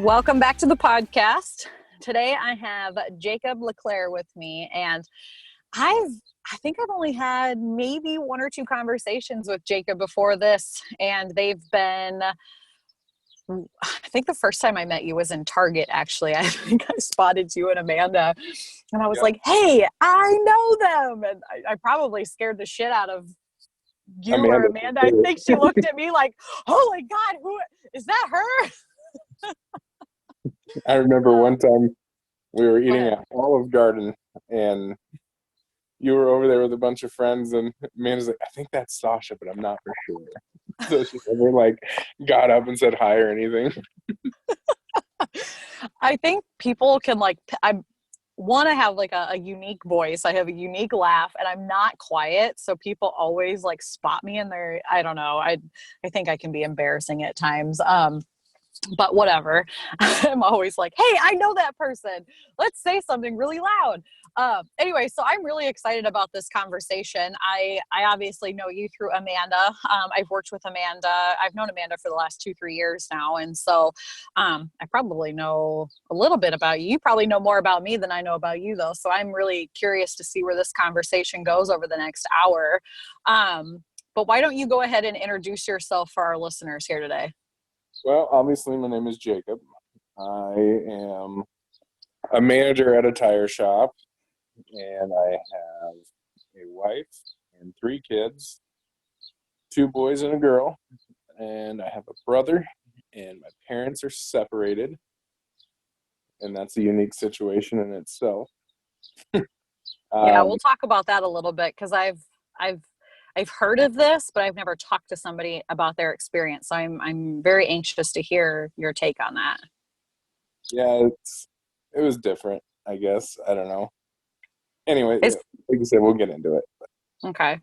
Welcome back to the podcast. Today I have Jacob LeClair with me, and I think I've only had maybe one or two conversations with Jacob before this, and they've been, I think the first time I met you was in Target, actually. I think I spotted you and Amanda, and I was like, hey, I know them. And I probably scared the shit out of you or Amanda. I think she looked at me like, holy God, who is that, her? I remember one time we were eating at Olive Garden, and you were over there with a bunch of friends, and Amanda's like, I think that's Sasha, but I'm not for sure. So she never got up and said hi or anything. I think people can I want to have a unique voice. I have a unique laugh, and I'm not quiet, so people always spot me in there. I don't know. I think I can be embarrassing at times. But whatever. I'm always like, hey, I know that person. Let's say something really loud. Anyway, so I'm really excited about this conversation. I obviously know you through Amanda. I've worked with Amanda. I've known Amanda for the last 2-3 years now. And so I probably know a little bit about you. You probably know more about me than I know about you, though. So I'm really curious to see where this conversation goes over the next hour. But why don't you go ahead and introduce yourself for our listeners here today? Well, obviously, my name is Jacob. I am a manager at a tire shop, and I have a wife and 3 kids, 2 boys and a girl, and I have a brother, and my parents are separated, and that's a unique situation in itself. Yeah, we'll talk about that a little bit, because I've heard of this, but I've never talked to somebody about their experience. So I'm very anxious to hear your take on that. Yeah, it was different, I guess. I don't know. Anyway, like I said, we'll get into it. Okay.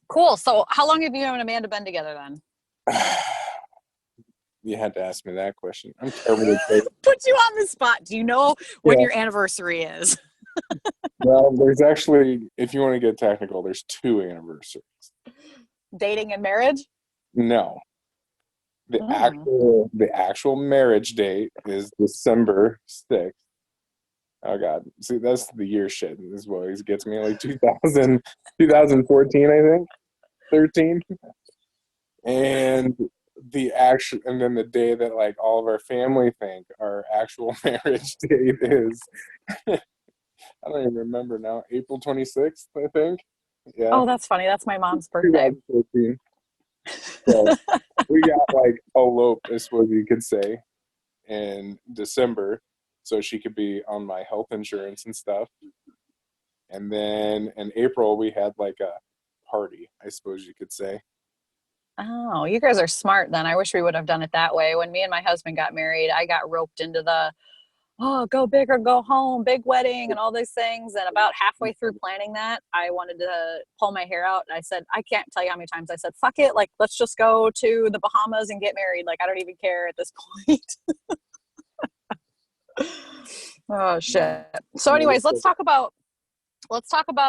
Cool. So how long have you and Amanda been together then? You had to ask me that question. I'm terrible at it. Put you on the spot. Do you know when your anniversary is? Well, there's actually, if you want to get technical, there's 2 anniversaries. Dating and marriage? No. The actual marriage date is December 6th. Oh God. See, that's the year shit. This is what always gets me, 2014, I think. 13. And then the day that all of our family think our actual marriage date is I don't even remember now. April 26th, I think. Yeah. Oh, that's funny. That's my mom's birthday. 2014. So we got eloped, I suppose you could say, in December, so she could be on my health insurance and stuff. And then in April we had a party, I suppose you could say. Oh, you guys are smart then. I wish we would have done it that way. When me and my husband got married, I got roped into the go big or go home, big wedding and all these things. And about halfway through planning that, I wanted to pull my hair out. And I said, I can't tell you how many times I said, fuck it. Let's just go to the Bahamas and get married. I don't even care at this point. Oh, shit. So anyways, let's talk about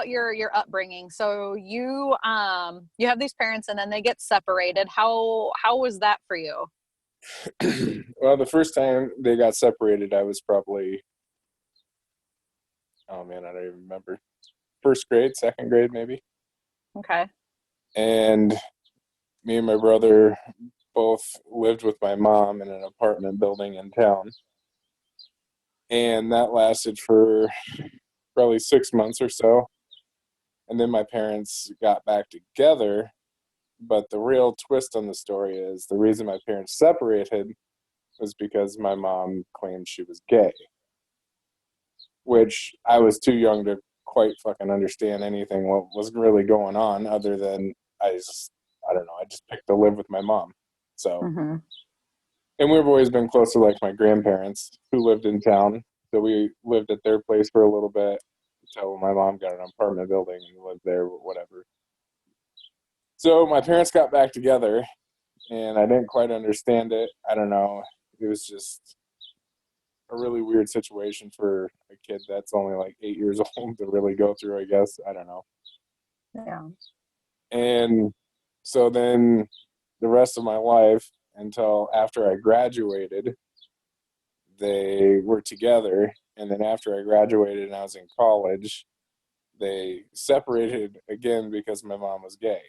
your upbringing. So you have these parents and then they get separated. How was that for you? Well, the first time they got separated, I was probably, oh man, I don't even remember. 1st grade, 2nd grade, maybe. Okay. And me and my brother both lived with my mom in an apartment building in town. And that lasted for probably 6 months or so. And then my parents got back together. But the real twist on the story is the reason my parents separated was because my mom claimed she was gay, which I was too young to quite fucking understand anything what was really going on, other than I don't know, I just picked to live with my mom. So, And we've always been close to my grandparents who lived in town. So we lived at their place for a little bit until my mom got an apartment building and lived there, whatever. So my parents got back together, and I didn't quite understand it. I don't know. It was just a really weird situation for a kid that's only 8 years old to really go through, I guess. I don't know. Yeah. And so then the rest of my life until after I graduated. They were together, and then after I graduated and I was in college, they separated again because my mom was gay.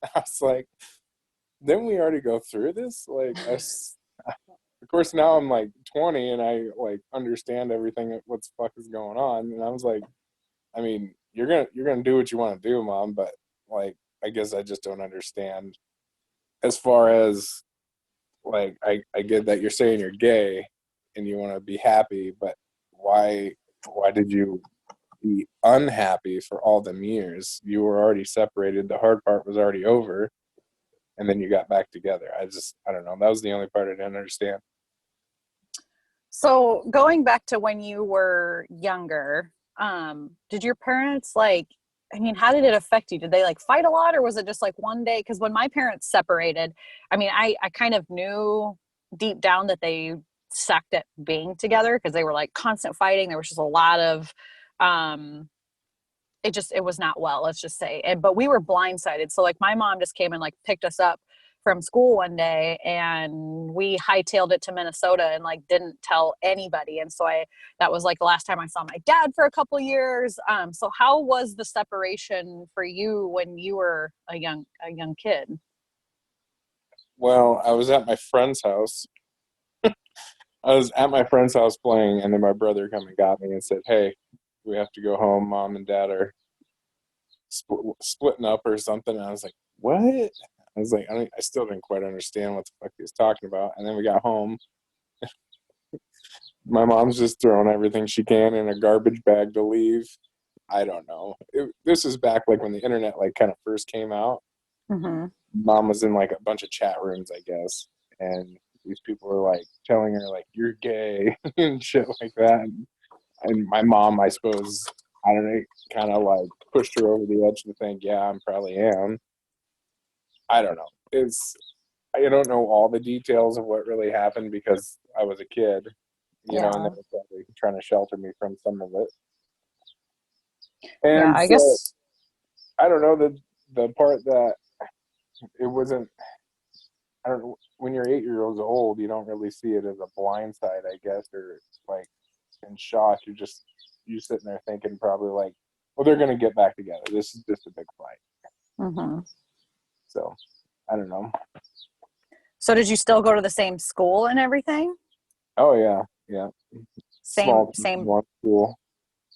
I was like, didn't we already go through this? Like, of course, now I'm like 20 and I like understand everything what the fuck is going on. And I was like, I mean, you're gonna do what you want to do, mom, but like, I guess I just don't understand as far as like I get that you're saying you're gay and you want to be happy, but why why did you be unhappy for all them years? You were already separated. The hard part was already over, and then you got back together. I don't know. That was the only part I didn't understand. So going back to when you were younger, did your parents like, I mean, how did it affect you? Did they like fight a lot, or was it just like one day? Because when my parents separated, I mean, I kind of knew deep down that they sucked at being together because they were like constant fighting. There was just a lot of um it was not well, let's just say. But we were blindsided. So like my mom just came and like picked us up from school one day, and we hightailed it to Minnesota and like didn't tell anybody. And so I that was like the last time I saw my dad for a couple years. So how was the separation for you when you were a young kid? Well, I was at my friend's house. I was at my friend's house playing, and then my brother come and got me and said, "Hey, we have to go home. Mom and Dad are splitting up or something." And I was like, "What?" I was like, I still didn't quite understand what the fuck he was talking about. And then we got home. My mom's just throwing everything she can in a garbage bag to leave. I don't know. This is back like when the internet like kind of first came out. Mm-hmm. Mom was in like a bunch of chat rooms, I guess, and these people were like telling her like you're gay and shit like that. And my mom, I suppose, I don't know, kind of like pushed her over the edge to think, yeah, I probably am. I don't know. I don't know all the details of what really happened because I was a kid, and they Yeah. were probably trying to shelter me from some of it. Yeah, And I so guess. I don't know the part that it wasn't. I don't know. When you're 8 years old, you don't really see it as a blind side, I guess, or like in shock. You sitting there thinking probably like, well, they're gonna get back together. This is just a big fight. Mm-hmm. So I don't know. So did you still go to the same school and everything? Oh yeah, yeah. Same Small same one school.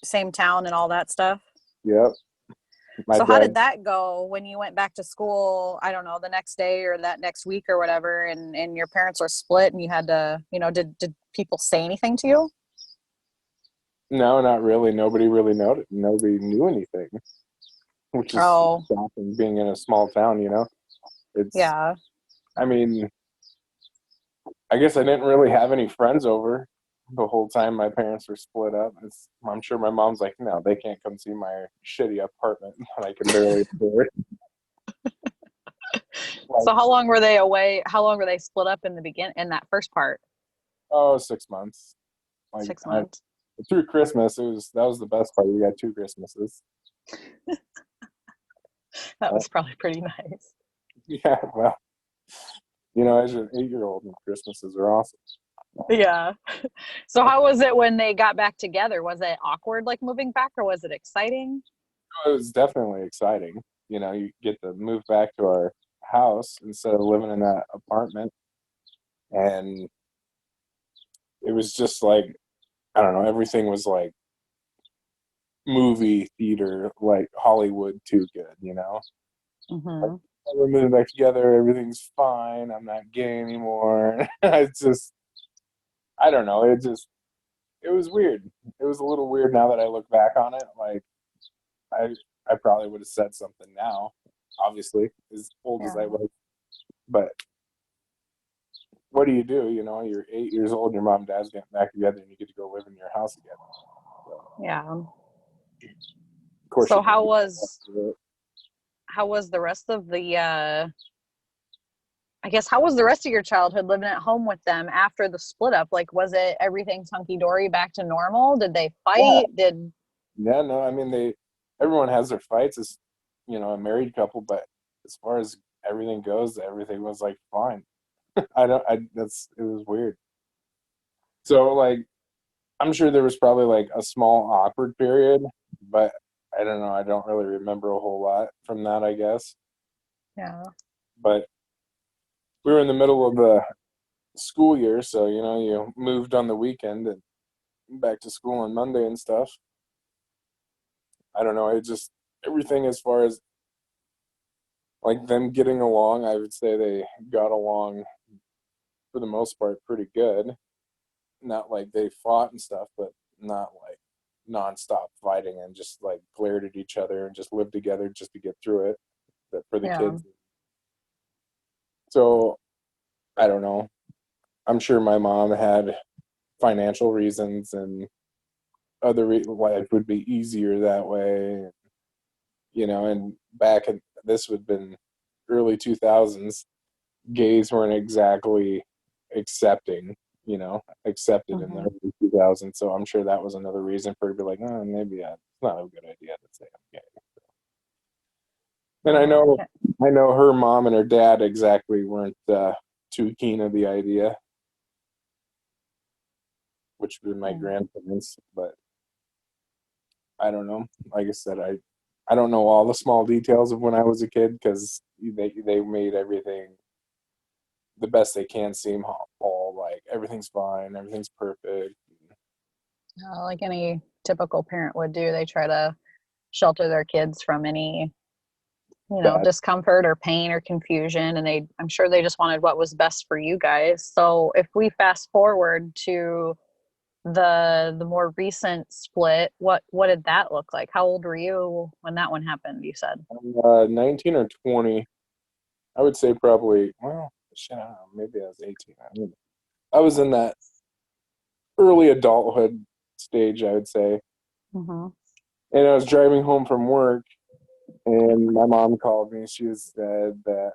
same town and all that stuff? Yep. My So how did dad. that go when you went back to school, I don't know, the next day or that next week or whatever, and your parents were split and you had to, did people say anything to you? No, not really. Nobody really noticed. Nobody knew anything, which is Oh, shocking. Being in a small town. It's. yeah. I mean, I guess I didn't really have any friends over the whole time my parents were split up. I'm sure my mom's like, no, they can't come see my shitty apartment that I can barely afford. Like, So how long were they away? How long were they split up in that first part? oh, 6 months. Like, 6 months. through Christmas, that was the best part. We got 2 Christmases. That Uh, was probably pretty nice. yeah, well, as an 8-year-old, Christmases are awesome. Yeah. So how was it when they got back together? Was it awkward like moving back, or was it exciting? It was definitely exciting. You get to move back to our house instead of living in that apartment. And it was just like, I don't know, everything was like movie theater, like Hollywood too good. Like, Mm-hmm. "Oh, we're moving back together, everything's fine, I'm not gay anymore." It's just, I don't know, it was weird. It was a little weird now that I look back on it. Like, I I probably would have said something now, obviously, as old as I Yeah. was. But what do? You're 8 years old, your mom and dad's getting back together, and you get to go live in your house again. So, Yeah. of course, So you're going to how be was it. how was the rest of the I guess how was the rest of your childhood living at home with them after the split up? Like was it everything hunky dory back to normal? Did they Yeah, fight? Did yeah, no, I mean, everyone has their fights as, a married couple, but as far as everything goes, everything was like fine. It was weird. So like, I'm sure there was probably like a small awkward period, but I don't know. I don't really remember a whole lot from that, I guess. Yeah. But we were in the middle of the school year, so you moved on the weekend and back to school on Monday and stuff. I don't know. It just everything as far as like them getting along, I would say they got along for the most part pretty good. Not like they fought and stuff, but not like nonstop fighting and just like glared at each other and just lived together just to get through it. But for the Yeah. kids, so I don't know. I'm sure my mom had financial reasons and life would be easier that way, and back in this would have been early 2000s, gays weren't exactly accepting, accepted in the Hmm. early 2000s. So I'm sure that was another reason for her to be like, oh, maybe it's not a good idea to say I'm gay. And I Yeah. know, I know her mom and her dad exactly weren't too keen of the idea, which would be my Yeah. grandparents. But I don't know. Like I said, I don't know all the small details of when I was a kid because they made everything the best they can seem all like everything's fine, everything's perfect. Like any typical parent would do, they try to shelter their kids from any, Bad. discomfort or pain or confusion. And I'm sure they just wanted what was best for you guys. So if we fast forward to the more recent split, what did that look like? How old were you when that one happened, you said? 19 or 20. I would say probably. Well, shit, I don't know. Maybe I was 18. I was in that early adulthood stage, I would say. Mm-hmm. And I was driving home from work, and my mom called me. She said that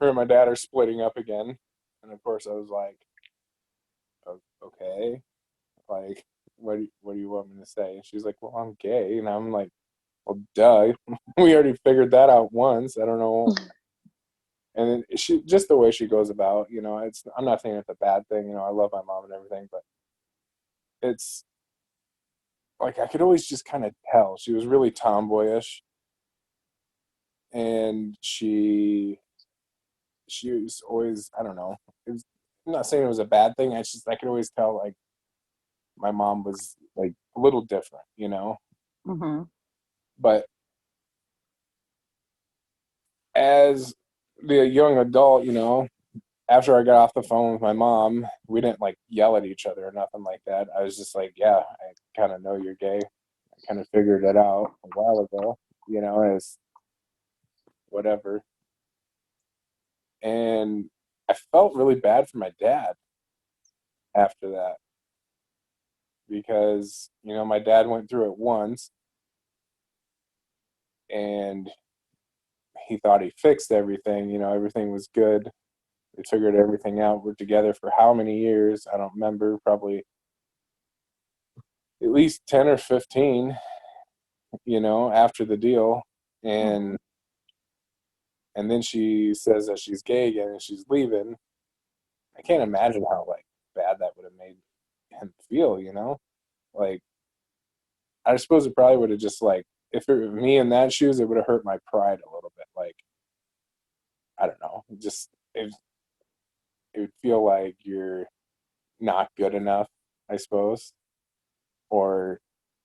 her and my dad are splitting up again. And of course, I was like, okay, like, what do you want me to say? And she's like, well, I'm gay. And I'm like, well, duh. We already figured that out once. I don't know. And she just the way she goes about, it's I'm not saying it's a bad thing. I love my mom and everything, but it's like I could always just kind of tell she was really tomboyish, and she was always, I don't know. I'm not saying it was a bad thing. I could always tell like my mom was like a little different. Mm-hmm. But as the young adult, after I got off the phone with my mom, we didn't like yell at each other or nothing like that. I was just like, yeah, I kind of know you're gay. I kind of figured it out a while ago, as whatever. And I felt really bad for my dad after that because, my dad went through it once and he thought he fixed everything, everything was good. They figured everything out. We're together for how many years? I don't remember, probably at least 10 or 15, after the deal. Mm-hmm. And then she says that she's gay again and she's leaving. I can't imagine how like bad that would have made him feel. Like I suppose it probably would have just like if it were me in that shoes, it would have hurt my pride a little bit. Like I don't know, it would feel like you're not good enough, I suppose, or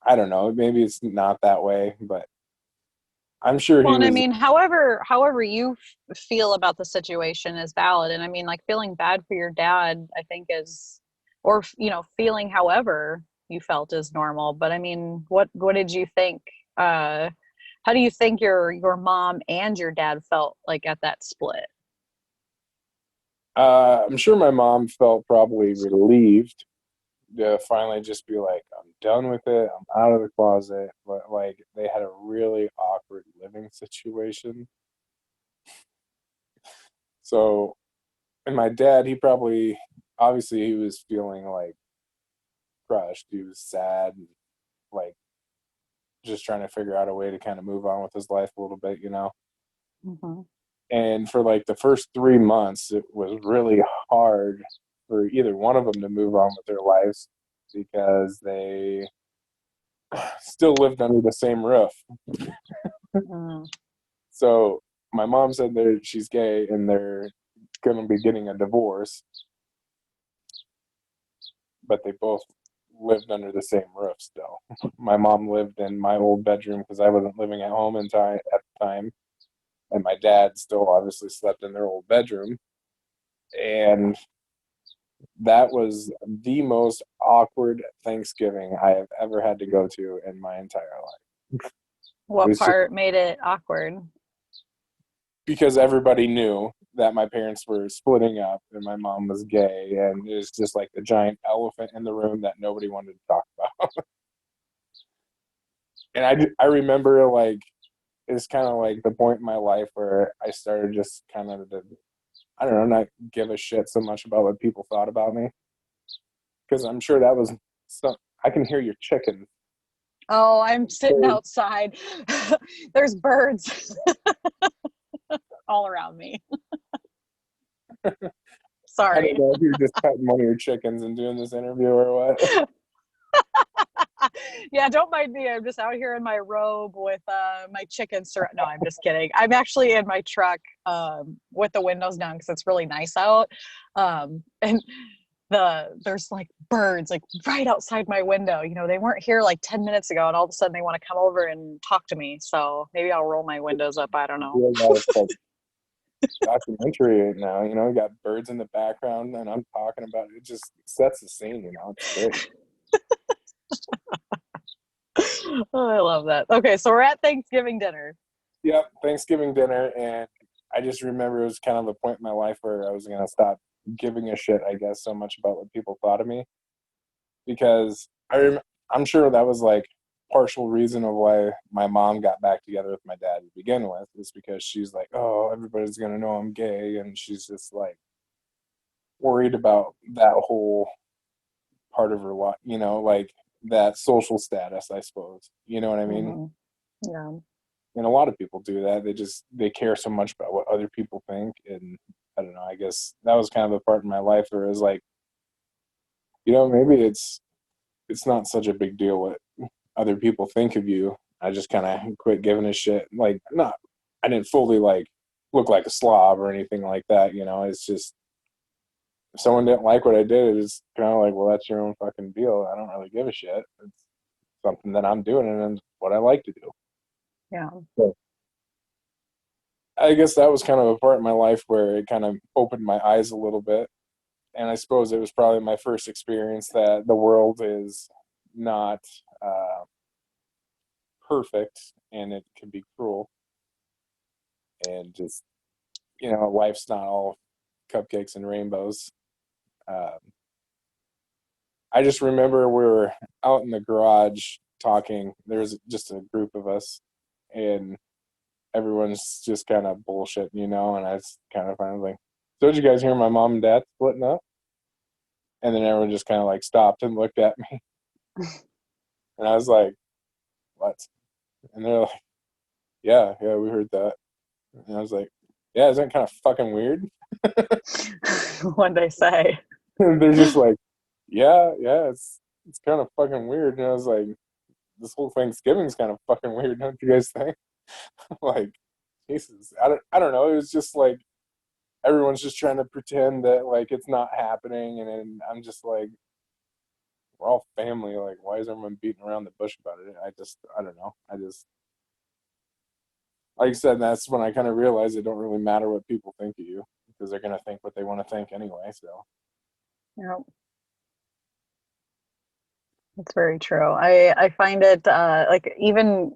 I don't know. Maybe it's not that way, but I'm sure Well, he and I was. mean, however you feel about the situation is valid. And I mean, like feeling bad for your dad, I think is, or feeling however you felt is normal. But I mean, what did you think? Uh, how do you think your mom and your dad felt like at that split? I'm sure my mom felt probably relieved to finally just be like, I'm done with it. I'm out of the closet. But like, they had a really awkward living situation. So, and my dad, he probably, obviously, he was feeling like crushed. He was sad and like just trying to figure out a way to kind of move on with his life a little bit. Mm-hmm. And for like the first 3 months, it was really hard for either one of them to move on with their lives because they still lived under the same roof. Mm. So my mom said that she's gay and they're going to be getting a divorce, but they both lived under the same roof still. My mom lived in my old bedroom because I wasn't living at home at the time, and my dad still obviously slept in their old bedroom. And that was the most awkward Thanksgiving I have ever had to go to in my entire life. It What was just part made it awkward? because everybody knew that my parents were splitting up and my mom was gay, and it was just like the giant elephant in the room that nobody wanted to talk about. And I remember like it's kind of like the point in my life where I started just kind of to, I don't know, not give a shit so much about what people thought about me, because I'm sure that was some. I can hear your chicken. Oh, I'm sitting outside. There's birds all around me. I don't Sorry. know if you're just petting one of your chickens and doing this interview or what. Yeah, don't mind me. I'm just out here in my robe with my chickens. No, I'm just kidding. I'm actually in my truck with the windows down because it's really nice out. And there's like birds like right outside my window. You know, they weren't here like 10 minutes ago, and all of a sudden they want to come over and talk to me. So maybe I'll roll my windows up. I don't know. Feel like documentary right now. You know, you got birds in the background, and I'm talking about it. It just sets the scene. You know, it's great. Oh, I love that. Okay, so we're at Thanksgiving dinner. Yep, Thanksgiving dinner, and I just remember it was kind of the point in my life where I was gonna stop giving a shit, I guess, so much about what people thought of me, because I'm sure that was like partial reason of why my mom got back together with my dad to begin with, is because she's like, oh, everybody's gonna know I'm gay, and she's just like worried about that whole part of her life, you know, like that social status, I suppose. You know what I mean? Mm-hmm. Yeah. And a lot of people do that. They care so much about what other people think, and I don't know. I guess that was kind of the part in my life where it was like, you know, maybe it's not such a big deal what other people think of you. I just kind of quit giving a shit. Like, not, I didn't fully like look like a slob or anything like that. You know, it's just if someone didn't like what I did, it's kind of like, well, that's your own fucking deal. I don't really give a shit. It's something that I'm doing, and it's what I like to do. Yeah. So I guess that was kind of a part in my life where it kind of opened my eyes a little bit. And I suppose it was probably my first experience that the world is not uh, perfect, and it can be cruel, and just, you know, life's not all cupcakes and rainbows. Um, I just remember we were out in the garage talking. There's just a group of us, and everyone's just kind of bullshitting, you know. And I was kind of finally like, "So did you guys hear my mom and dad splitting up?" And then everyone just kind of like stopped and looked at me, and I was like, "What?" And they're like, "Yeah, yeah, we heard that." And I was like, "Yeah, isn't that kind of fucking weird?" What'd they say? And they're just like, "Yeah, yeah, it's kind of fucking weird." And I was like, "This whole Thanksgiving's kind of fucking weird, don't you guys think?" Like, Jesus, I don't know. It was just like everyone's just trying to pretend that like it's not happening, and then I'm just like, we're all family. Like, why is everyone beating around the bush about it? I don't know. I just, like I said, that's when I kind of realized it don't really matter what people think of you, because they're gonna think what they want to think anyway. So Yeah, that's very true. I find it like even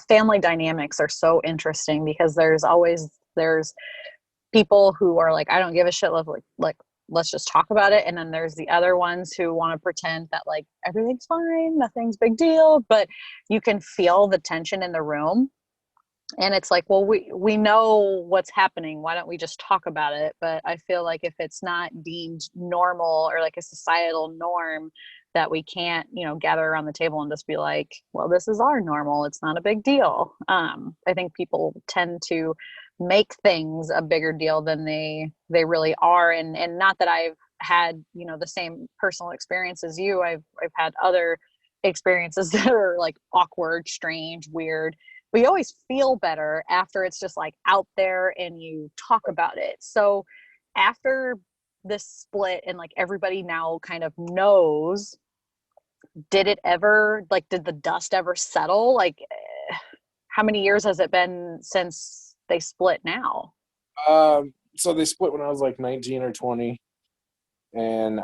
family dynamics are so interesting because there's people who are like, I don't give a shit, like let's just talk about it. And then there's the other ones who want to pretend that like everything's fine, nothing's big deal, but you can feel the tension in the room. And it's like, well, we know what's happening. Why don't we just talk about it? But I feel like if it's not deemed normal or like a societal norm, that we can't, you know, gather around the table and just be like, well, this is our normal. It's not a big deal. I think people tend to make things a bigger deal than they really are. And not that I've had, you know, the same personal experience as you. I've had other experiences that are like awkward, strange, weird. But you always feel better after it's just like out there and you talk about it. So after this split and like everybody now kind of knows, did it ever, like, did the dust ever settle? Like, how many years has it been since they split now? So they split when I was like 19 or 20, and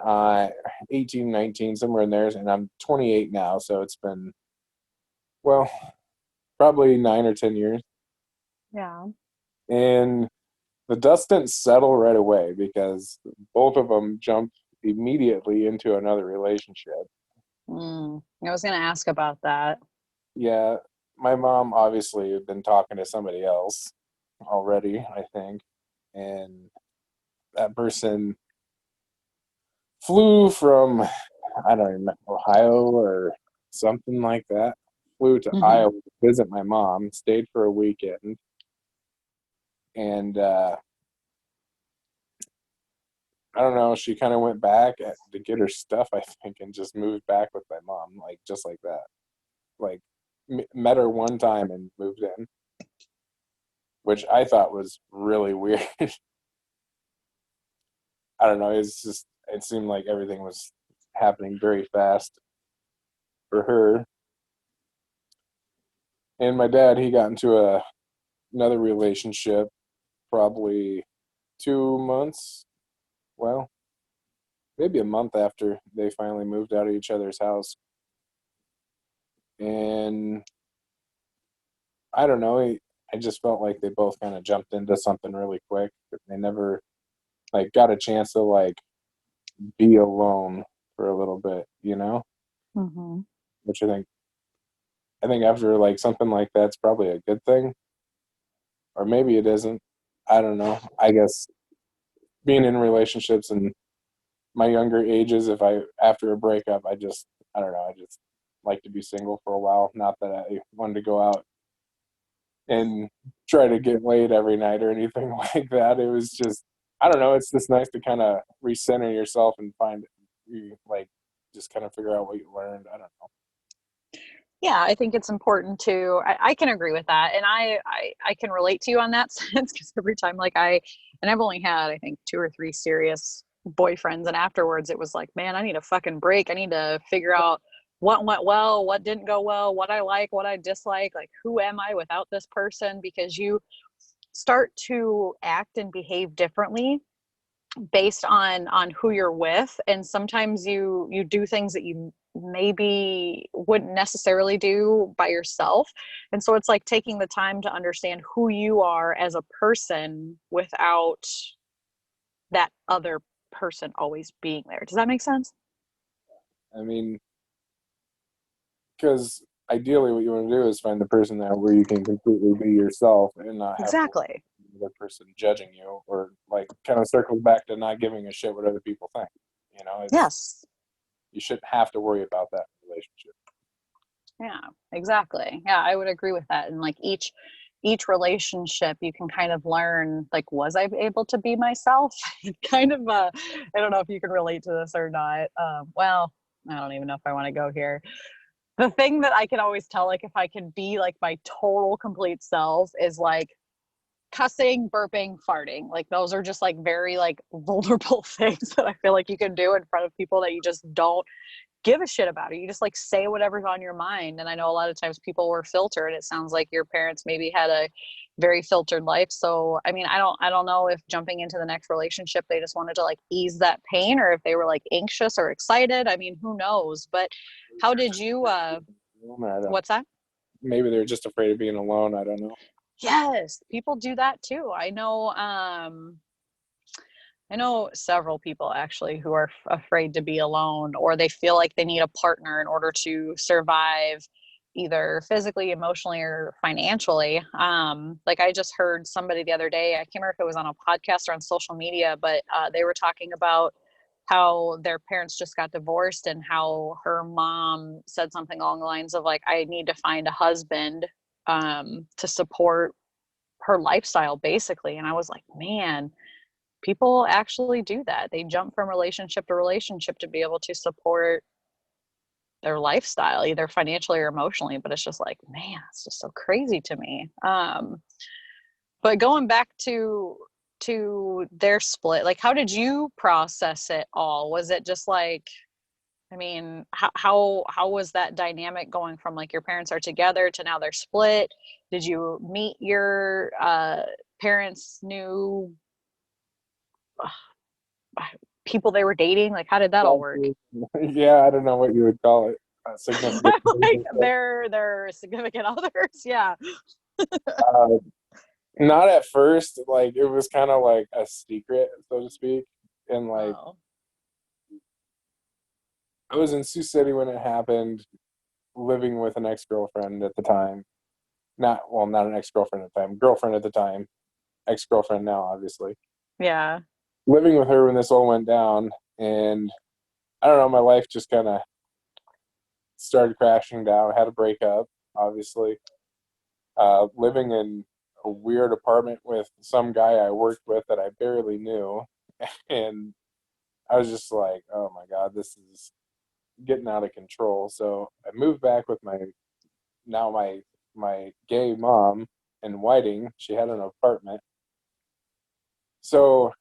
18, 19, somewhere in there, and I'm 28 now, so it's been, well, probably 9 or 10 years. Yeah. And the dust didn't settle right away because both of them jumped immediately into another relationship. I was going to ask about that. Yeah, my mom obviously had been talking to somebody else already, I think, and that person flew from, I don't even know, Ohio or something like that. Flew to Mm-hmm. Iowa to visit my mom, stayed for a weekend, and I don't know. She kind of went back to get her stuff, I think, and just moved back with my mom, like just like that. Like met her one time and moved in, which I thought was really weird. I don't know. It's just it seemed like everything was happening very fast for her. And my dad, he got into another relationship probably 2 months. Well, maybe a month after they finally moved out of each other's house. And I don't know. I just felt like they both kind of jumped into something really quick. They never like got a chance to like be alone for a little bit, you know? Mm-hmm. Which I think after like something like that's probably a good thing, or maybe it isn't. I don't know. I guess being in relationships and my younger ages, if I after a breakup, I don't know. I just like to be single for a while. Not that I wanted to go out and try to get laid every night or anything like that. It was just I don't know. It's just nice to kind of recenter yourself and find you like just kind of figure out what you learned. I don't know. Yeah, I think it's important to, I can agree with that. And I can relate to you on that sense because every time like and I've only had, I think 2 or 3 serious boyfriends. And afterwards it was like, man, I need a fucking break. I need to figure out what went well, what didn't go well, what I like, what I dislike, like who am I without this person? Because you start to act and behave differently based on who you're with, and sometimes you do things that you maybe wouldn't necessarily do by yourself. And so it's like taking the time to understand who you are as a person without that other person always being there. Does that make sense? I mean, because ideally, what you want to do is find the person that where you can completely be yourself and not have to Exactly. another person judging you or like kind of circles back to not giving a shit what other people think. You know, it's Yes. you shouldn't have to worry about that in a relationship. Yeah, exactly. Yeah, I would agree with that. And like each relationship you can kind of learn, like, was I able to be myself? Kind of I don't know if you can relate to this or not. Well, I don't even know if I want to go here. The thing that I can always tell, like, if I can be like my total complete self is like cussing, burping, farting. Like those are just like very like vulnerable things that I feel like you can do in front of people that you just don't give a shit about it. You just like say whatever's on your mind. And I know a lot of times people were filtered. It sounds like your parents maybe had a very filtered life. So I mean, I don't know if jumping into the next relationship they just wanted to like ease that pain, or if they were like anxious or excited. I mean, who knows? But how did you I don't. what's that? Maybe they're just afraid of being alone. I don't know. Yes, people do that too. I know several people actually who are afraid to be alone, or they feel like they need a partner in order to survive either physically, emotionally, or financially. Like I just heard somebody the other day, I can't remember if it was on a podcast or on social media, but they were talking about how their parents just got divorced and how her mom said something along the lines of like, I need to find a husband to support her lifestyle basically. And I was like, man, people actually do that. They jump from relationship to relationship to be able to support their lifestyle, either financially or emotionally. But it's just like, man, it's just so crazy to me. But going back to their split, like, how did you process it all? Was it just like, I mean, how was that dynamic going from like your parents are together to now they're split? Did you meet your parents' new people they were dating? Like, how did that all work? Yeah, I don't know what you would call it. Significant. Like their significant others, yeah. Uh, Not at first. Like it was kind of like a secret, so to speak. And like Oh, I was in Sioux City when it happened, living with an ex-girlfriend at the time. Not an ex-girlfriend at the time, girlfriend at the time, ex-girlfriend now, obviously. yeah. Living with her when this all went down, and I don't know, my life just kind of started crashing down. I had a breakup, obviously. Living in a weird apartment with some guy I worked with that I barely knew, and I was just like, oh my god, this is getting out of control. So I moved back with my gay mom in Whiting. She had an apartment. So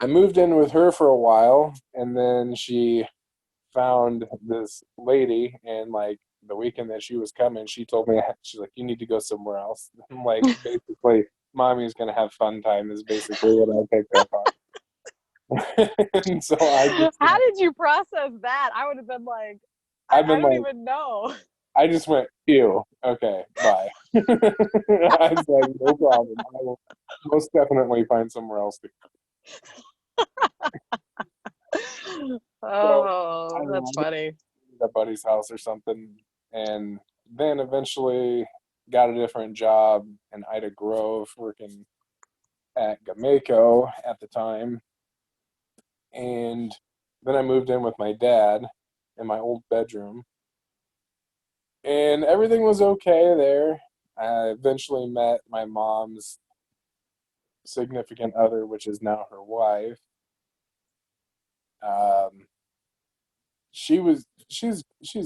I moved in with her for a while, and then she found this lady, and like the weekend that she was coming, she told me, she's like, you need to go somewhere else. I'm like, basically, mommy's gonna have fun time is basically what I picked up on. And so How did you process that? I would have been like, I've I been don't like, even know. I just went, ew, okay, bye. I was like, no problem. I will most definitely find somewhere else to go. So I Oh, don't know, that's I just funny. went to a buddy's house or something, and then eventually got a different job in Ida Grove, working at Gamako at the time, and then I moved in with my dad in my old bedroom, and everything was okay there. I eventually met my mom's significant other, which is now her wife. Um, she's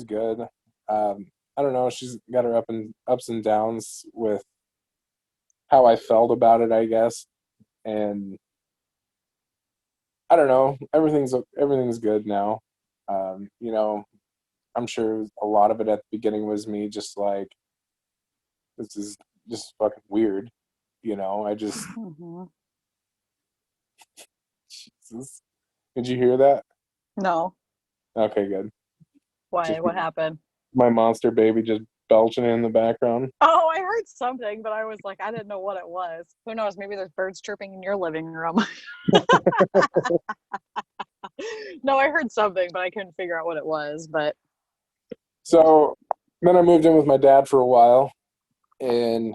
good. I don't know. She's got her ups and downs with how I felt about it, I guess. And I don't know. Everything's good now. You know, I'm sure a lot of it at the beginning was me just like, this is just fucking weird. I just Hmm. Jesus. Did you hear that? No. Okay, good. Why? Just What happened? my monster baby just belching in the background. Oh, I heard something, but I was like, I didn't know what it was. Who knows? Maybe there's birds chirping in your living room. No, I heard something, but I couldn't figure out what it was. But So then I moved in with my dad for a while, and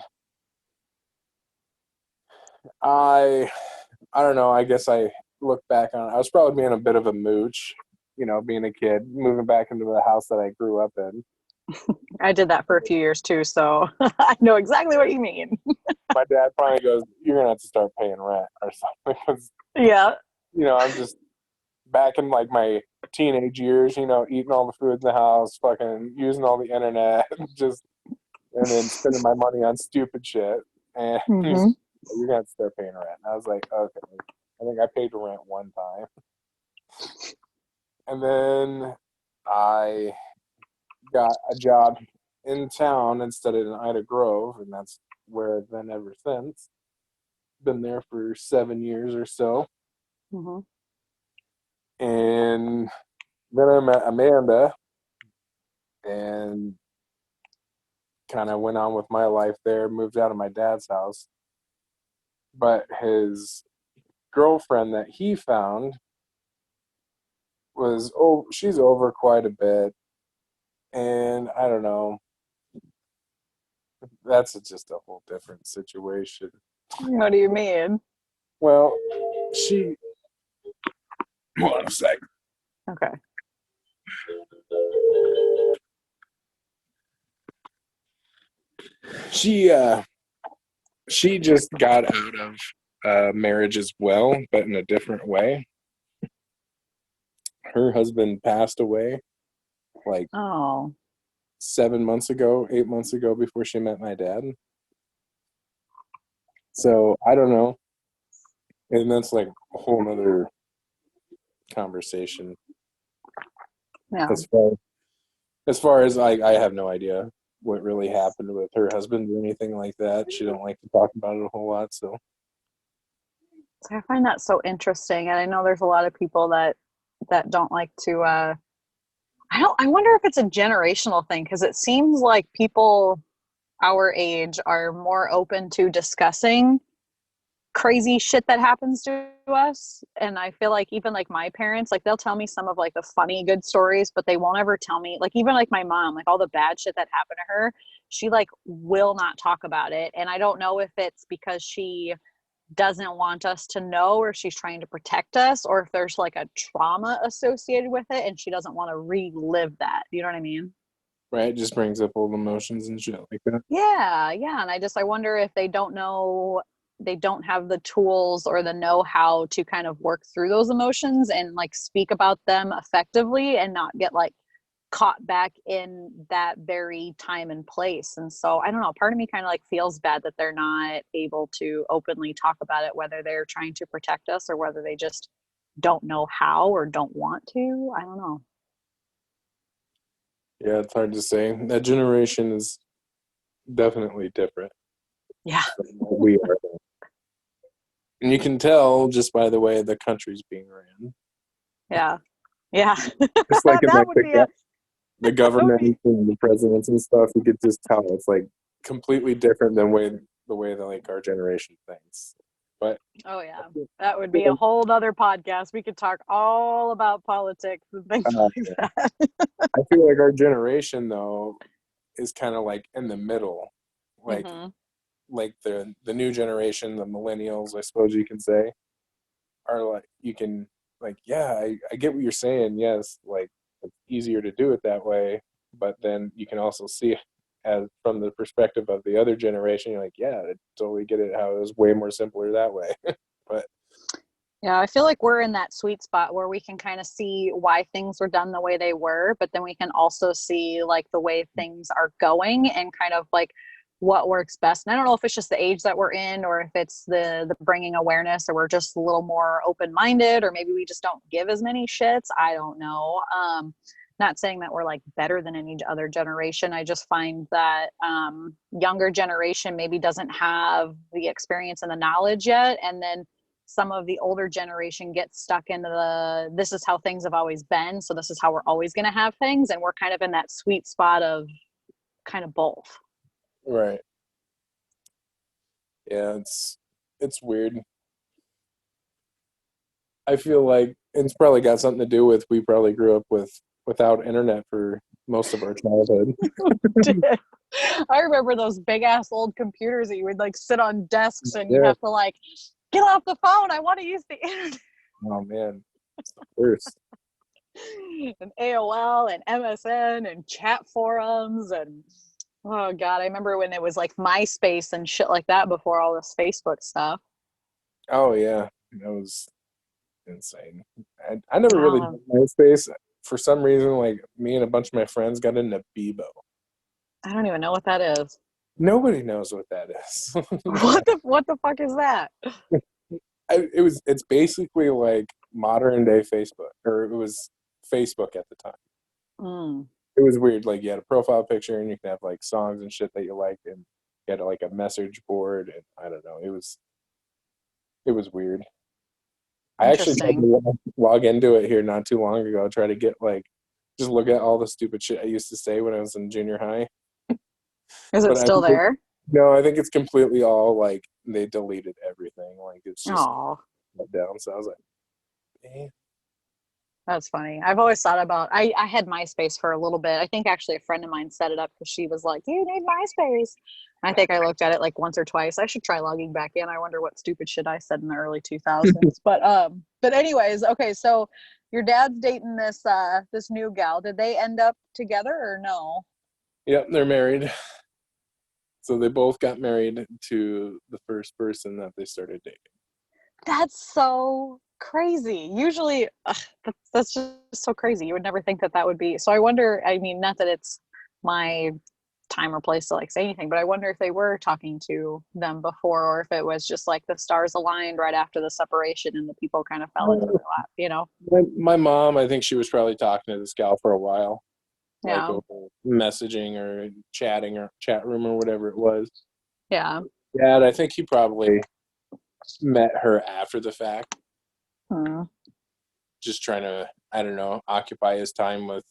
I I don't know. I guess I look back on it. I was probably being a bit of a mooch, being a kid, moving back into the house that I grew up in. I did that for a few years too, so I know exactly what you mean. My dad finally goes, "You're gonna have to start paying rent or something," because Yeah. I'm just back in like my teenage years, eating all the food in the house, fucking using all the internet, just and then spending my money on stupid shit. And he's, Hmm. "You're gonna have to start paying rent." And I was like, "Okay." I think I paid rent one time, and then I got a job in town instead of in Ida Grove, and that's where I've been ever since. Been there for 7 years or so, Hmm. and then I met Amanda, and kind of went on with my life there. Moved out of my dad's house, but his girlfriend that he found she's over quite a bit, and I don't know. That's just a whole different situation. What do you mean? Well, she. Hold on a sec. Okay. She She just got out of marriage as well, but in a different way. Her husband passed away like Oh, 7 months ago, 8 months ago, before she met my dad. So I don't know, and that's like a whole nother conversation. yeah. As far as I have no idea what really happened with her husband or anything like that. She don't like to talk about it a whole lot. So So I find that so interesting, and I know there's a lot of people that don't like to. I wonder if it's a generational thing because it seems like people our age are more open to discussing crazy shit that happens to us. And I feel like even like my parents, like they'll tell me some of like the funny good stories, but they won't ever tell me, like even like my mom, like all the bad shit that happened to her, she like will not talk about it. And I don't know if it's because she doesn't want us to know or she's trying to protect us, or if there's like a trauma associated with it and she doesn't want to relive that. You know what I mean? right, it just brings up old emotions and shit like that. Yeah, yeah. And I wonder if they don't know, they don't have the tools or the know-how to kind of work through those emotions and like speak about them effectively and not get like caught back in that very time and place. And so I don't know, part of me kind of like feels bad that they're not able to openly talk about it, whether they're trying to protect us or whether they just don't know how or don't want to. I don't know. Yeah, it's hard to say. That generation is definitely different Yeah. from what we are. And you can tell just by the way the country's being ran. Yeah. Yeah. Just like in That like would be a the that would be government and the presidents and stuff, you could just tell it's like completely different than the way that like our generation thinks. But Oh yeah, that would be a whole other podcast. We could talk all about politics and things like yeah. that. I feel like our generation though is kind of like in the middle, like Hmm. the new generation, the millennials, I suppose you can say, are like you can like yeah, I get what you're saying. Yes, like it's easier to do it that way, but then you can also see it as from the perspective of the other generation. You're like, yeah, I totally get it. How it was way more simpler that way. But Yeah, I feel like we're in that sweet spot where we can kind of see why things were done the way they were, but then we can also see like the way things are going and kind of like what works best. And I don't know if it's just the age that we're in or if it's the bringing awareness or we're just a little more open-minded or maybe we just don't give as many shits. I don't know. Not saying that we're like better than any other generation. I just find that younger generation maybe doesn't have the experience and the knowledge yet, and then some of the older generation gets stuck into the this is how things have always been, so this is how we're always going to have things, and we're kind of in that sweet spot of kind of both. right, yeah, it's weird. I feel like it's probably got something to do with we probably grew up without internet for most of our childhood. I remember those big ass old computers that you would like sit on desks and you'd Yeah. have to like get off the phone, I want to use the internet. Oh man, it's the worst. And AOL and MSN and chat forums and oh god, I remember when it was like MySpace and shit like that before all this Facebook stuff. Oh yeah, that was insane. I never really Oh, did MySpace. For some reason, like me and a bunch of my friends got into Bebo. I don't even know what that is. Nobody knows what that is. What the fuck is that? It's basically like modern day Facebook, or it was Facebook at the time. Mm, It was weird. Like you had a profile picture, and you could have like songs and shit that you liked, and you had like a message board, and I don't know. It was weird. I actually tried interesting. to log into it here not too long ago. Try to get like just look at all the stupid shit I used to say when I was in junior high. Is it But I still think there? no, I think it's completely all like they deleted everything. Like it's just Oh, shut down. So I was like, eh. that's funny. I've always thought about I had MySpace for a little bit. I think actually a friend of mine set it up because she was like, "You need MySpace." I think I looked at it like once or twice. I should try logging back in. I wonder what stupid shit I said in the early 2000s. But anyways, okay, so your dad's dating this new gal. Did they end up together or no? Yep, they're married. So they both got married to the first person that they started dating. That's so crazy. Usually, that's just so crazy. You would never think that that would be. So I wonder, I mean, not that it's my time or place to like say anything, but I wonder if they were talking to them before, or if it was just like the stars aligned right after the separation and the people kind of fell into their lap, you know? My mom, I think she was probably talking to this gal for a while, like Yeah. over messaging or chatting or chat room or whatever it was. Yeah. Dad, I think he probably met her after the fact, Hmm. just trying to, I don't know, occupy his time with,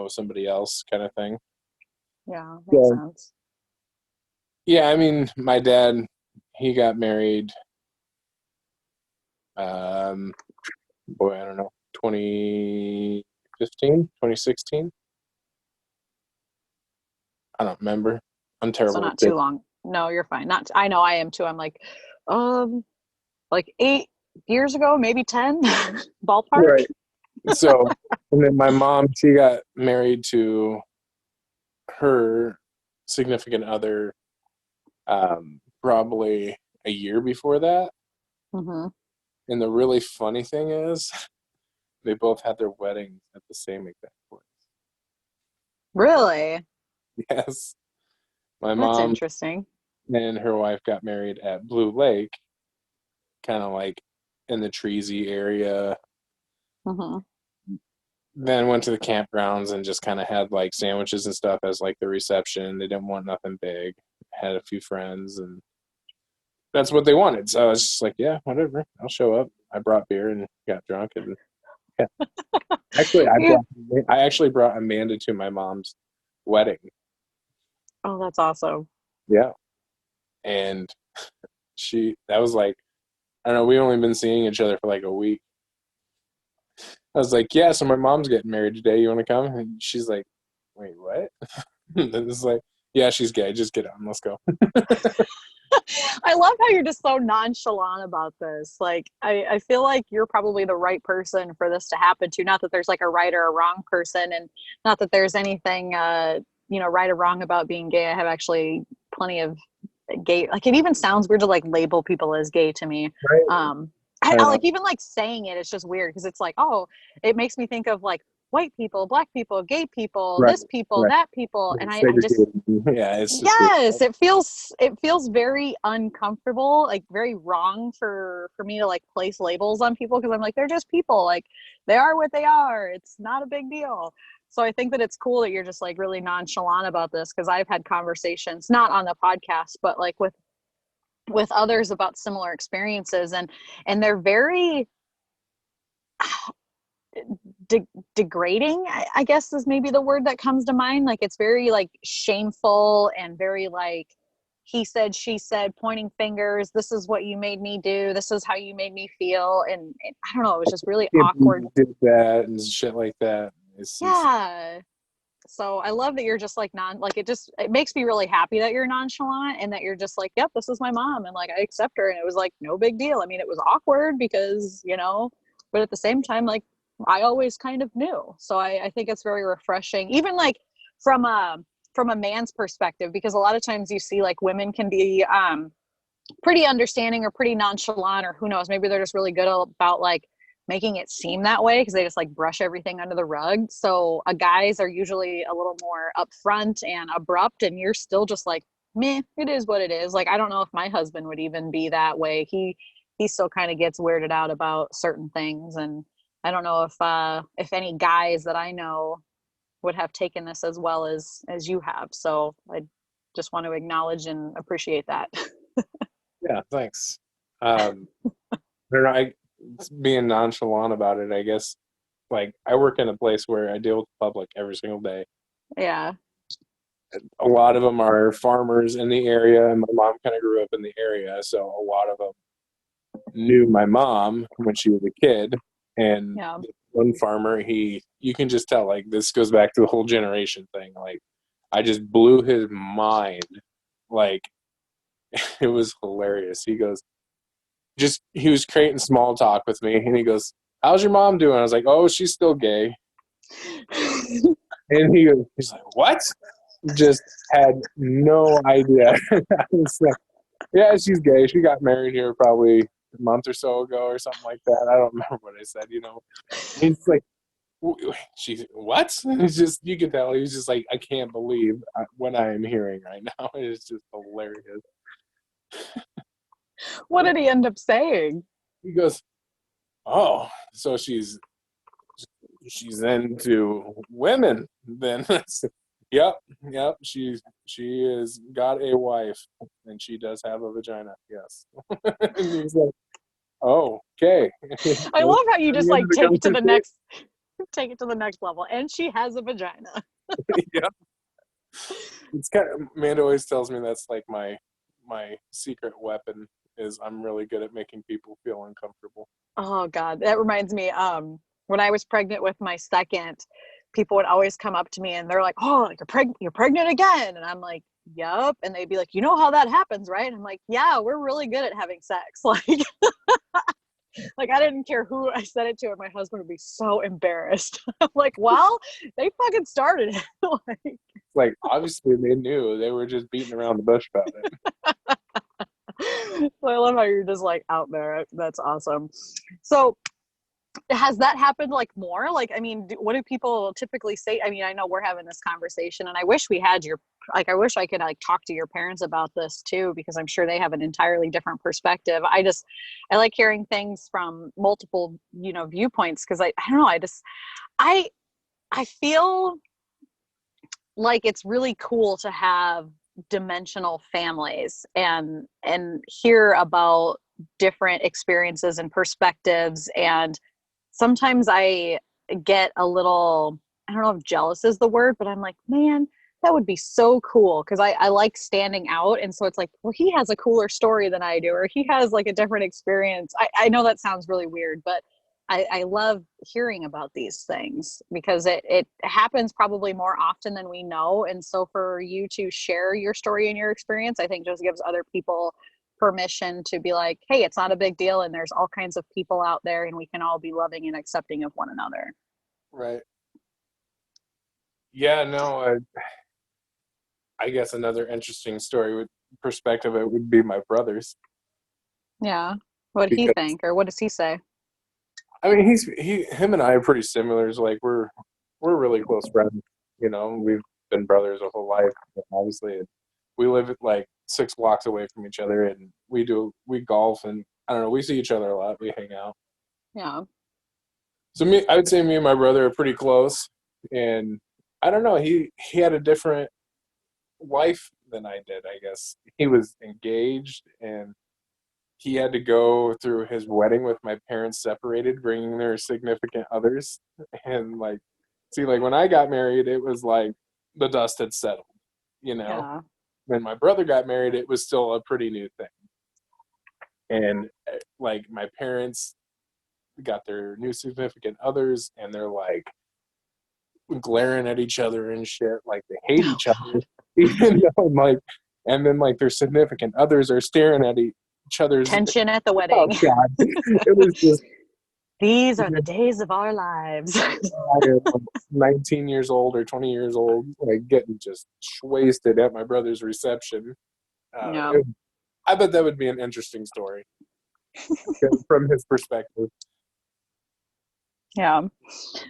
somebody else kind of thing. Yeah. Makes So, sense. yeah, I mean, my dad, he got married, um, boy, I don't know, 2015, 2016. I don't remember. I'm So terrible with not too dates. long. No, you're fine. Not, I know I am too. I'm um, like 8 years ago, maybe 10 ballpark. Right. So, and then my mom, she got married to her significant other probably a year before that. Hmm. And the really funny thing is, they both had their weddings at the same exact place. Really? Yes. My That's mom interesting. and her wife got married at Blue Lake, kind of like in the Treasy area. Hmm. Then went to the campgrounds and just kind of had like sandwiches and stuff as like the reception. They didn't want nothing big. Had a few friends, and that's what they wanted. So I was just like, yeah, whatever. I'll show up. I brought beer and got drunk, and yeah. Actually, Yeah. I actually brought Amanda to my mom's wedding. Oh, that's awesome. Yeah, and that was like, I don't know. We only been seeing each other for like a week. I was like, yeah, so my mom's getting married today. You want to come? And she's like, wait, what? And it's like, yeah, she's gay. Just get on. Let's go. I love how you're just so nonchalant about this. Like, I feel like you're probably the right person for this to happen to. Not that there's like a right or a wrong person, and not that there's anything, right or wrong about being gay. I have actually plenty of gay. Like, it even sounds weird to like label people as gay to me. Right. Um, I I don't know. like even like saying it. It's just weird because it's like, oh, it makes me think of like white people, black people, gay people, Right. this people, Right. that people, and I just Segregated. Yeah, it's just weird. yes, it feels very uncomfortable, like very wrong for me to like place labels on people because I'm like they're just people, like they are what they are. It's not a big deal. So I think that it's cool that you're just like really nonchalant about this because I've had conversations not on the podcast but like with others about similar experiences and they're very de- degrading, I guess is maybe the word that comes to mind. Like it's very like shameful and very like he said she said, pointing fingers, this is what you made me do, this is how you made me feel, and I don't know, it was just really If awkward. you did that and shit like that, it's just, Yeah, so I love that you're just like it makes me really happy that you're nonchalant and that you're just like, yep, this is my mom and like I accept her, and it was like no big deal. I mean, it was awkward because but at the same time, like I always kind of knew. So I think it's very refreshing, even like from a from a man's perspective, because a lot of times you see like women can be pretty understanding or pretty nonchalant, or who knows, maybe they're just really good about like making it seem that way because they just like brush everything under the rug. So guys are usually a little more upfront and abrupt, and you're still just like, meh, it is what it is. Like I don't know if my husband would even be that way. He still kind of gets weirded out about certain things, and I don't know if any guys that I know would have taken this as well as you have. So I just want to acknowledge and appreciate that. yeah, thanks. I don't know. Being nonchalant about it, I guess. Like, I work in a place where I deal with the public every single day. Yeah. A lot of them are farmers in the area, and my mom kind of grew up in the area, so a lot of them knew my mom when she was a kid. And Yeah. one farmer, you can just tell, like, this goes back to the whole generation thing. Like, I just blew his mind. Like, it was hilarious. He was creating small talk with me, and he goes, "How's your mom doing?" I was like, "Oh, she's still gay." And he's like, "What?" just had no idea. I was like, yeah, she's gay. She got married here probably a month or so ago or something like that. I don't remember what I said, you know. He's like, she's what? It's just, you could tell he's just like, I can't believe what I am hearing right now. It's just hilarious. What did he end up saying? He goes, oh, so she's into women then. Yep, yep, she is got a wife and she does have a vagina, yes. And he's like, oh, okay. I love how you just The end of like the conversation. take it to the next level. And she has a vagina. Yeah, it's kind of, Amanda always tells me that's like my secret weapon is I'm really good at making people feel uncomfortable. Oh God, that reminds me. When I was pregnant with my second, people would always come up to me and they're like, "Oh, you're pregnant again," and I'm like, "Yup," and they'd be like, "You know how that happens, right?" And I'm like, "Yeah, we're really good at having sex." Like I didn't care who I said it to, and my husband would be so embarrassed. I'm like, "Well, they fucking started it." Like obviously they knew, they were just beating around the bush about it. So I love how you're just like out there. That's awesome. So has that happened like more? Like, I mean, what do people typically say? I mean, I know we're having this conversation and I wish we had your, like, I wish I could like talk to your parents about this too, because I'm sure they have an entirely different perspective. I like hearing things from multiple, viewpoints. Cause I don't know. I, I feel like it's really cool to have dimensional families and hear about different experiences and perspectives. And sometimes I get a little, I don't know if jealous is the word, but I'm like, man, that would be so cool. Cause I like standing out. And so it's like, well, he has a cooler story than I do, or he has like a different experience. I know that sounds really weird, but I love hearing about these things because it happens probably more often than we know. And so for you to share your story and your experience, I think just gives other people permission to be like, hey, it's not a big deal. And there's all kinds of people out there and we can all be loving and accepting of one another. Right. Yeah, no, I guess another interesting story with perspective it would be my brother's Yeah. What did he because think? Or what does he say? I mean him and I are pretty similar. It's like we're really close friends. You know, we've been brothers our whole life. Obviously, we live like 6 blocks away from each other, and we golf, and I don't know. We see each other a lot. We hang out. Yeah. So I would say me and my brother are pretty close, and I don't know. He had a different life than I did. I guess he was engaged and he had to go through his wedding with my parents separated, bringing their significant others. And like, see, like when I got married, it was like the dust had settled, you know? Yeah. When my brother got married, it was still a pretty new thing. And like my parents got their new significant others and they're like glaring at each other and shit. Like they hate Oh each other, God. even though like, and then like their significant others are staring at each other's. Tension at the Oh wedding. God, it was just These are the days of our lives. I am like 19 years old or 20 years old, like getting just wasted at my brother's reception. Yeah. I bet that would be an interesting story from his perspective. Yeah.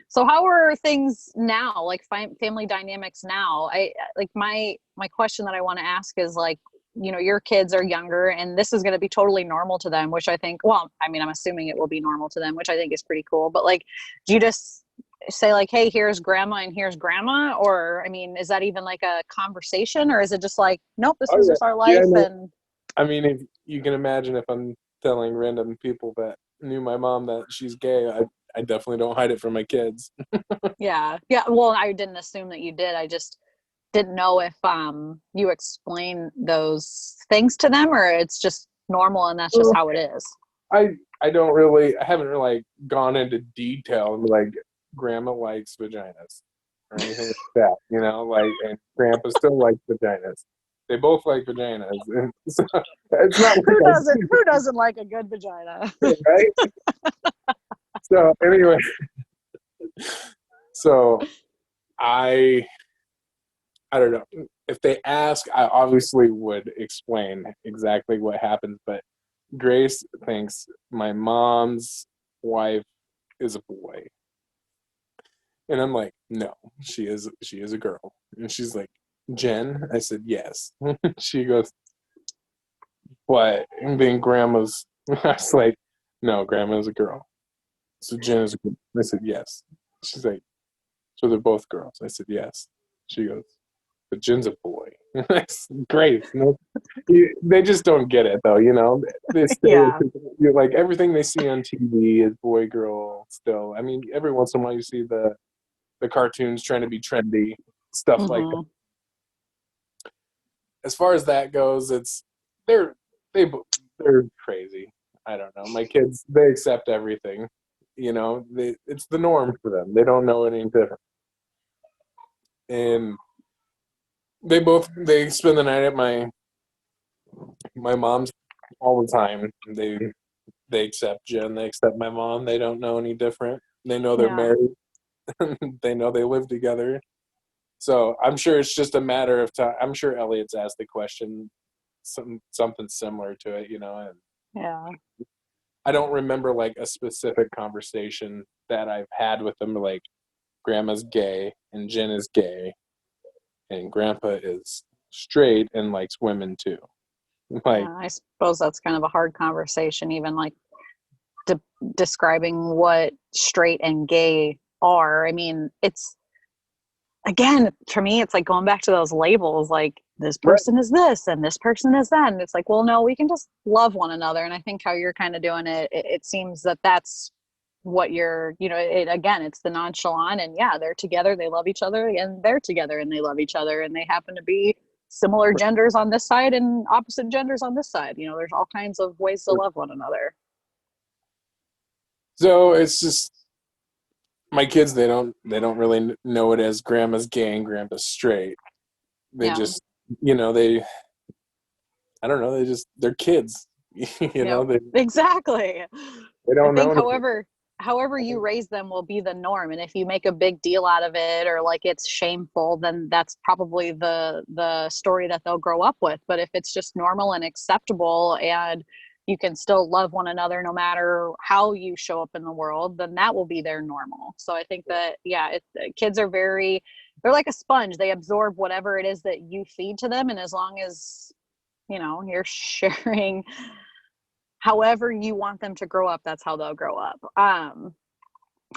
So how are things now? Like family dynamics now? I like my question that I want to ask is like, your kids are younger and this is going to be totally normal to them, which I think, well, I mean, I'm assuming it will be normal to them, which I think is pretty cool. But like, do you just say like, hey, here's grandma and here's grandma? Or I mean, is that even like a conversation or is it just like, nope, this Oh is yeah, just our yeah. life No, and I mean, if you can imagine, if I'm telling random people that knew my mom that she's gay, I definitely don't hide it from my kids. yeah. Yeah. Well, I didn't assume that you did. I just didn't know if you explain those things to them or it's just normal and that's just Well, how it is. I don't really, I haven't really like gone into detail like grandma likes vaginas or anything like that, you know, like, and grandpa still likes vaginas. They both like vaginas. And so it's not like Who doesn't like a good vagina? right? So anyway, so I I don't know. If they ask, I obviously would explain exactly what happens, but Grace thinks my mom's wife is a boy. And I'm like, no, she is a girl. And she's like, Jen? I said, yes. She goes, what? And being grandma's, I was like, no, grandma's a girl. So Jen is a girl. I said, yes. She's like, so they're both girls. I said, yes. She goes, but Jen's a boy. That's great. No, they just don't get it, though, you know? They Yeah. you're like, everything they see on TV is boy, girl still. I mean, every once in a while you see the cartoons trying to be trendy, stuff like that. Mm-hmm. As far as that goes, they're they they're crazy. I don't know. My kids, they accept everything. You know, it's the norm for them. They don't know any different. And they spend the night at my mom's all the time. They accept Jen. They accept my mom. They don't know any different. They know they're Yeah. married. They know they live together. So I'm sure it's just a matter of time. I'm sure Elliot's asked the question, something similar to it, you know. And Yeah. I don't remember like a specific conversation that I've had with them, like Grandma's gay and Jen is gay and Grandpa is straight and likes women too. Like, Yeah. I suppose that's kind of a hard conversation, even like de- describing what straight and gay are. I mean, it's again, for me, it's like going back to those labels, like this right, person is this and this person is that. And it's like, well, no, we can just love one another. And I think how you're kind of doing it, it seems that that's what you're, again, it's the nonchalant and yeah, they're together, they love each other, and they're together and they love each other, and they happen to be similar genders on this side and opposite genders on this side. There's all kinds of ways to love one another. so it's just my kids. They don't really know it as Grandma's gay and Grandpa's straight. They Yeah. just, they, I don't know. They're kids. you Yep. know they Exactly. they I don't know think anything. however you raise them will be the norm. And if you make a big deal out of it or like it's shameful, then that's probably the story that they'll grow up with. But if it's just normal and acceptable and you can still love one another no matter how you show up in the world, then that will be their normal. So I think that yeah, kids are they're like a sponge. They absorb whatever it is that you feed to them, and as long as you're sharing however you want them to grow up, that's how they'll grow up.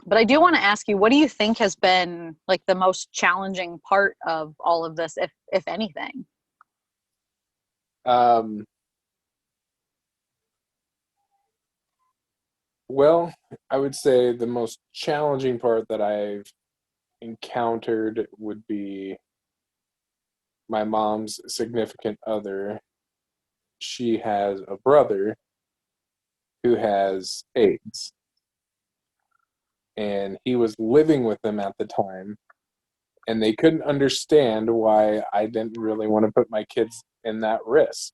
But I do want to ask you, what do you think has been like the most challenging part of all of this, if anything? Um, well, I would say the most challenging part that I've encountered would be my mom's significant other. She has a brother who has AIDS, and he was living with them at the time, and they couldn't understand why I didn't really want to put my kids in that risk.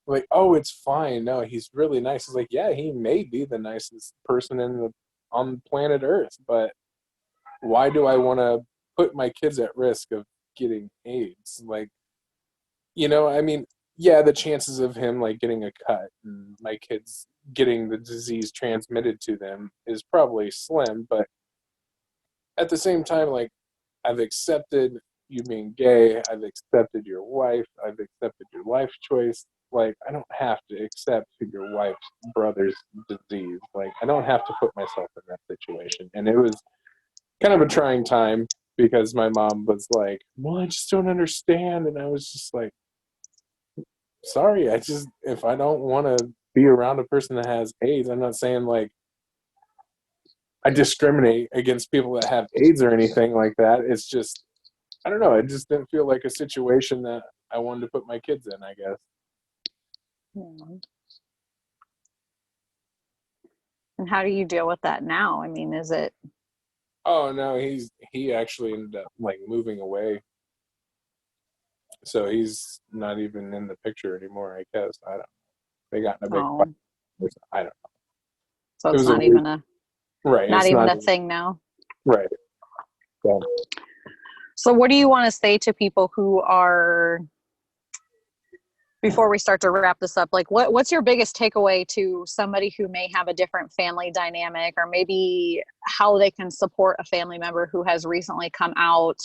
Like, oh, it's fine. No, he's really nice. It's like, yeah, he may be the nicest person on planet Earth, but why do I want to put my kids at risk of getting AIDS? Like, I mean, yeah, the chances of him like getting a cut and my kids getting the disease transmitted to them is probably slim, but at the same time, like, I've accepted you being gay, I've accepted your wife, I've accepted your life choice. Like, I don't have to accept your wife's brother's disease. Like, I don't have to put myself in that situation. And it was kind of a trying time because my mom was like, well, I just don't understand. And I was just like, sorry, if I don't want to be around a person that has AIDS, I'm not saying like I discriminate against people that have AIDS or anything like that. It's just, I don't know. It just didn't feel like a situation that I wanted to put my kids in, I guess. Hmm. And how do you deal with that now? I mean, is it Oh no, he actually ended up like moving away. So he's not even in the picture anymore, I guess. I don't. They got in a big fight. oh, I don't know. so It it's was a weird, right. not It's even not a thing now? right. So So what do you want to say to people who are, before we start to wrap this up, like what's your biggest takeaway to somebody who may have a different family dynamic, or maybe how they can support a family member who has recently come out,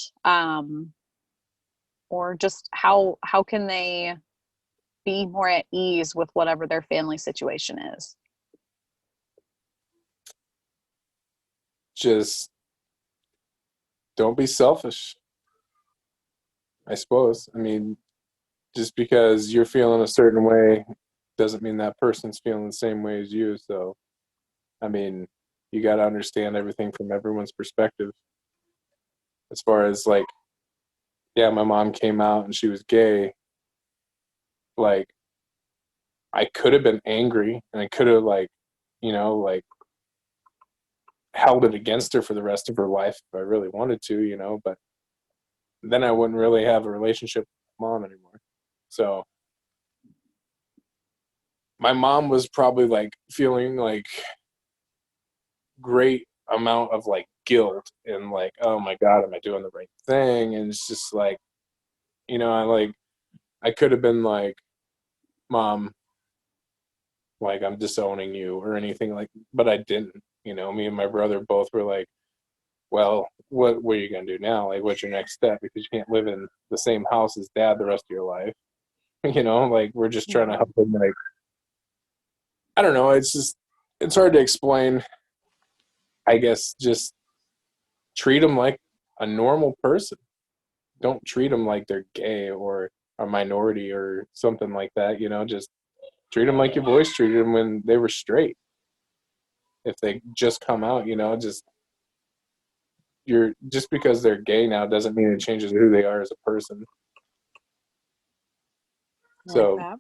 or just how can they be more at ease with whatever their family situation is? Just don't be selfish, I suppose. I mean, just because you're feeling a certain way doesn't mean that person's feeling the same way as you. So, I mean, you got to understand everything from everyone's perspective. As far as like, yeah, my mom came out and she was gay. Like, I could have been angry and I could have like, like held it against her for the rest of her life if I really wanted to, but then I wouldn't really have a relationship with mom anymore. So my mom was probably like feeling like great amount of like guilt and like, oh my God, am I doing the right thing? And it's just like, I could have been like, Mom, like I'm disowning you or anything like, but I didn't. Me and my brother both were like, well, what are you gonna do now? Like, what's your next step? Because you can't live in the same house as dad the rest of your life. Like we're just trying to help him. Like, I don't know. It's hard to explain. I guess just treat them like a normal person. Don't treat them like they're gay or a minority or something like that. Just treat them like you've always treated them when they were straight. If they just come out, just because they're gay now doesn't mean it changes who they are as a person. Like So that.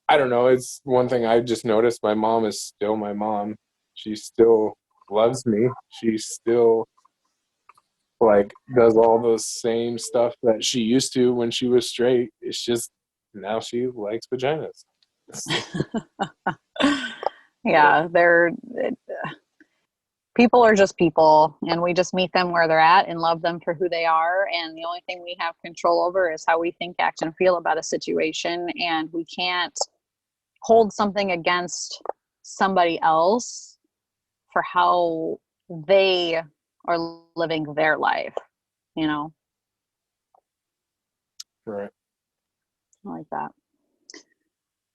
I don't know. It's one thing I just noticed. My mom is still my mom. She still loves me. She still like does all the same stuff that she used to when she was straight. It's just now she likes vaginas. Yeah, people are just people, and we just meet them where they're at and love them for who they are. And the only thing we have control over is how we think, act, and feel about a situation. And we can't hold something against somebody else for how they are living their life, Right. I like that.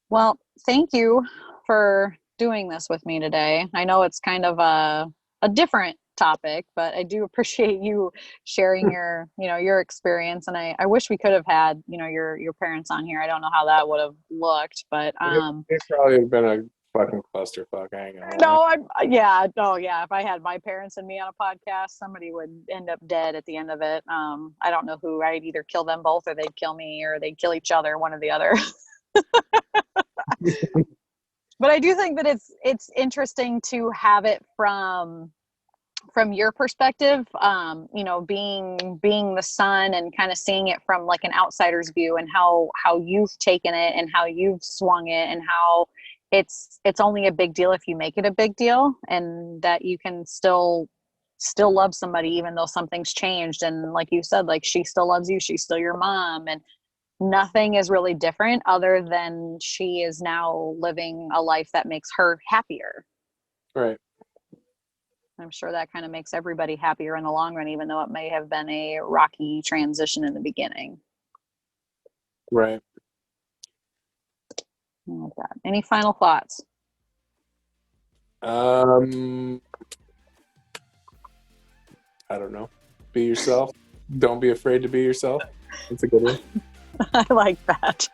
Well, thank you for doing this with me today. I know it's kind of a different topic, but I do appreciate you sharing your experience. And I wish we could have had, your parents on here. I don't know how that would have looked, but It probably have been a fucking clusterfuck. I ain't gonna lie. no, yeah. If I had my parents and me on a podcast, somebody would end up dead at the end of it. I don't know who. I'd either kill them both, or they'd kill me, or they'd kill each other, one or the other. But I do think that it's interesting to have it from your perspective, being the son and kind of seeing it from like an outsider's view, and how you've taken it and how you've swung it, and how it's only a big deal if you make it a big deal, and that you can still love somebody even though something's changed. And like you said, like she still loves you, she's still your mom, and nothing is really different other than she is now living a life that makes her happier. Right. I'm sure that kind of makes everybody happier in the long run, even though it may have been a rocky transition in the beginning. Right. Like that. Any final thoughts? I don't know. Be yourself. Don't be afraid to be yourself. That's a good one. I like that.